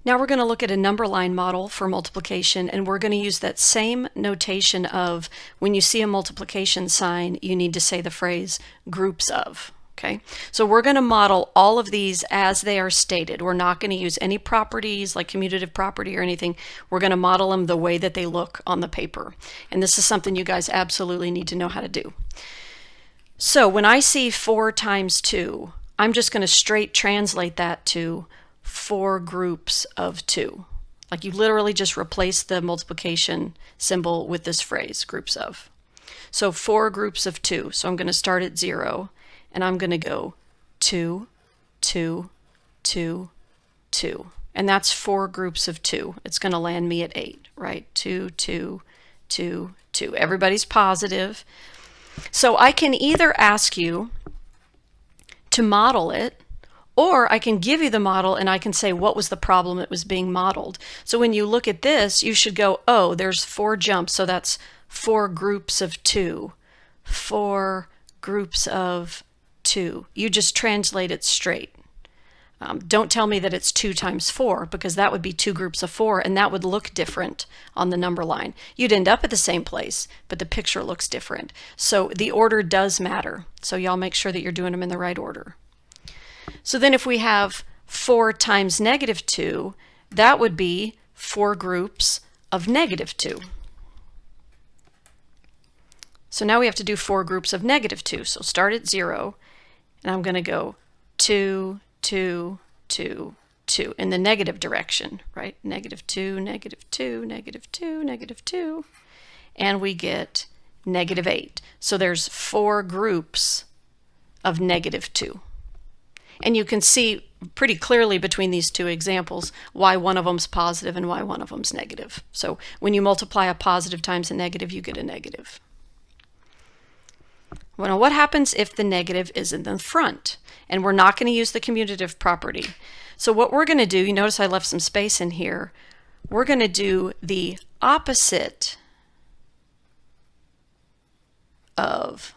Now we're going to look at a number line model for multiplication, and we're going to use that same notation of when you see a multiplication sign, you need to say the phrase groups of. Okay, so we're going to model all of these as they are stated. We're not going to use any properties like commutative property or anything. We're going to model them the way that they look on the paper. And this is something you guys absolutely need to know how to do. So when I see 4 times 2, I'm just going to straight translate that to 4 groups of 2. Like you literally just replace the multiplication symbol with this phrase, groups of. So 4 groups of 2. So I'm going to start at 0, and I'm going to go 2, 2, 2, 2. And that's 4 groups of 2. It's going to land me at 8, right? 2, 2, 2, 2. Everybody's positive. So I can either ask you to model it, or I can give you the model and I can say what was the problem that was being modeled. So when you look at this, you should go, oh, there's 4 jumps, so that's 4 groups of 2. 4 groups of 2. You just translate it straight. Don't tell me that it's 2 times 4, because that would be 2 groups of 4, and that would look different on the number line. You'd end up at the same place, but the picture looks different. So the order does matter. So y'all make sure that you're doing them in the right order. So then if we have 4 times negative 2, that would be 4 groups of negative 2. So now we have to do 4 groups of negative 2. So start at 0, and I'm going to go 2, 2, 2, 2 in the negative direction, right? Negative 2, negative 2, negative 2, negative 2, and we get negative 8. So there's 4 groups of negative 2. And you can see pretty clearly between these two examples why one of them's positive and why one of them's negative. So when you multiply a positive times a negative, you get a negative. Well, what happens if the negative is in the front? And we're not going to use the commutative property. So what we're going to do, you notice I left some space in here, we're going to do the opposite of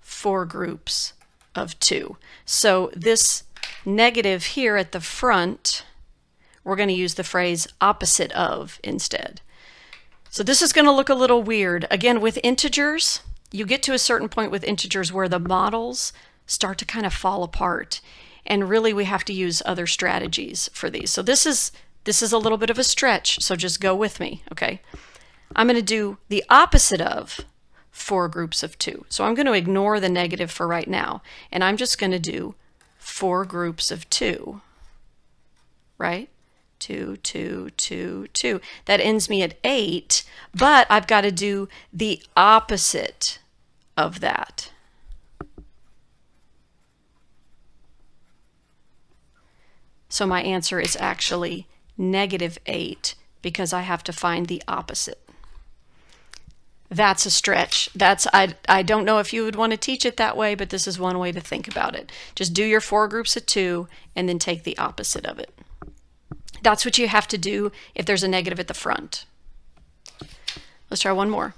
4 groups of 2. So this negative here at the front, we're going to use the phrase opposite of instead. So this is going to look a little weird. Again, with integers, you get to a certain point with integers where the models start to kind of fall apart. And really we have to use other strategies for these. So this is a little bit of a stretch, so just go with me, okay? I'm going to do the opposite of 4 groups of 2. So I'm going to ignore the negative for right now, and I'm just going to do 4 groups of 2, right? 2, 2, 2, 2. That ends me at 8, but I've got to do the opposite of that. So my answer is actually negative 8 because I have to find the opposite. That's a stretch. I don't know if you would want to teach it that way, but this is one way to think about it. Just do your 4 groups of 2 and then take the opposite of it. That's what you have to do if there's a negative at the front. Let's try one more.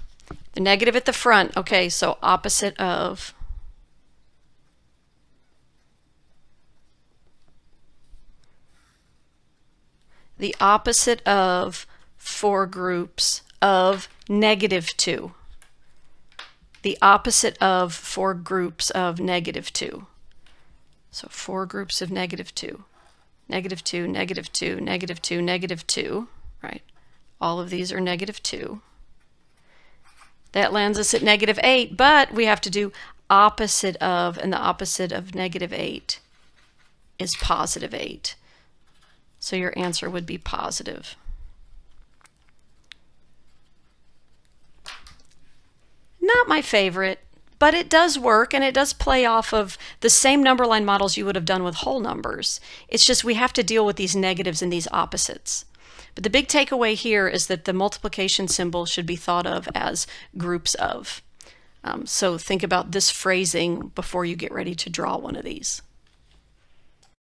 The negative at the front, okay, so opposite of the opposite of 4 groups of negative 2. The opposite of 4 groups of negative 2. So 4 groups of negative 2. Negative 2, negative 2, negative 2, negative 2, right? All of these are negative 2. That lands us at negative 8, but we have to do opposite of, and the opposite of negative 8 is positive 8. So your answer would be positive. Not my favorite, but it does work, and it does play off of the same number line models you would have done with whole numbers. It's just we have to deal with these negatives and these opposites. But the big takeaway here is that the multiplication symbol should be thought of as groups of. So think about this phrasing before you get ready to draw one of these.